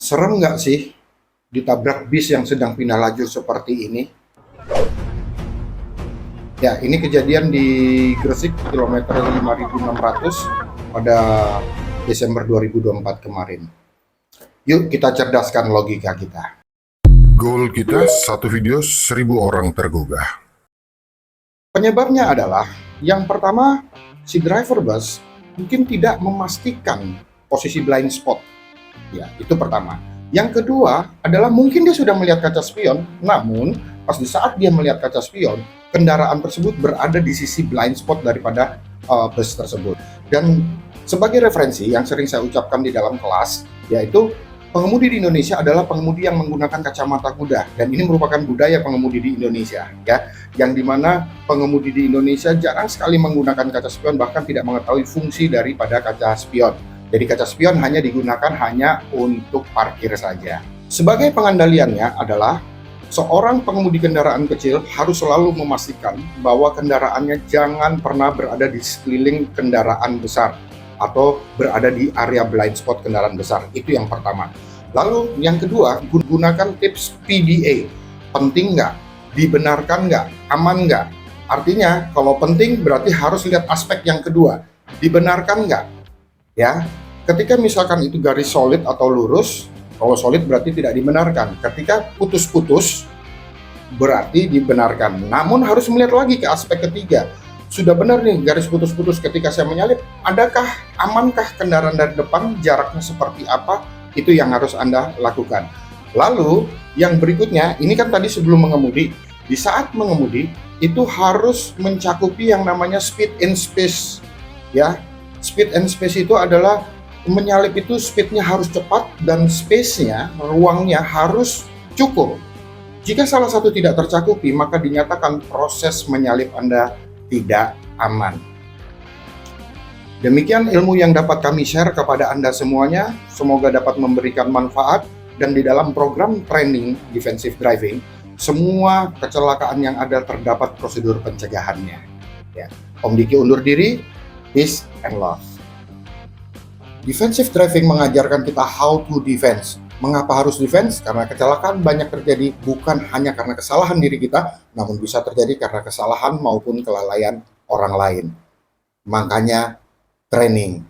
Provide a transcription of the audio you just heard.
Serem nggak sih ditabrak bis yang sedang pindah lajur seperti ini? Ya, ini kejadian di Gresik, kilometer 5600 pada Desember 2024 kemarin. Yuk kita cerdaskan logika kita. Goal kita satu video 1000 orang tergugah. Penyebabnya adalah, yang pertama, si driver bus mungkin tidak memastikan posisi blind spot. Ya, itu pertama. Yang kedua adalah mungkin dia sudah melihat kaca spion, namun pas di saat dia melihat kaca spion, kendaraan tersebut berada di sisi blind spot daripada bus tersebut. Dan sebagai referensi yang sering saya ucapkan di dalam kelas, yaitu pengemudi di Indonesia adalah pengemudi yang menggunakan kacamata kuda, dan ini merupakan budaya pengemudi di Indonesia, ya, yang dimana pengemudi di Indonesia jarang sekali menggunakan kaca spion, bahkan tidak mengetahui fungsi daripada kaca spion. Jadi kaca spion hanya digunakan hanya untuk parkir saja. Sebagai pengandaliannya adalah seorang pengemudi kendaraan kecil harus selalu memastikan bahwa kendaraannya jangan pernah berada di sekeliling kendaraan besar atau berada di area blind spot kendaraan besar. Itu yang pertama. Lalu yang kedua, gunakan tips PDA. Penting nggak? Dibenarkan nggak? Aman nggak? Artinya kalau penting berarti harus lihat aspek yang kedua. Dibenarkan nggak? Ya, ketika misalkan itu garis solid atau lurus, kalau solid berarti tidak dibenarkan. Ketika putus-putus berarti dibenarkan. Namun harus melihat lagi ke aspek ketiga. Sudah benar nih garis putus-putus ketika saya menyalip, adakah amankah kendaraan dari depan, jaraknya seperti apa? Itu yang harus Anda lakukan. Lalu yang berikutnya, ini kan tadi sebelum mengemudi. Di saat mengemudi itu harus mencakupi yang namanya speed and space. Ya, speed and space itu adalah menyalip itu speednya harus cepat dan space-nya, ruangnya harus cukup. Jika salah satu tidak tercakupi, maka dinyatakan proses menyalip Anda tidak aman. Demikian ilmu yang dapat kami share kepada Anda semuanya. Semoga dapat memberikan manfaat, dan di dalam program training defensive driving, semua kecelakaan yang ada terdapat prosedur pencegahannya. Ya. Om Diki undur diri. Peace and love. Defensive driving mengajarkan kita how to defense. Mengapa harus defense? Karena kecelakaan banyak terjadi bukan hanya karena kesalahan diri kita, namun bisa terjadi karena kesalahan maupun kelalaian orang lain. Makanya training.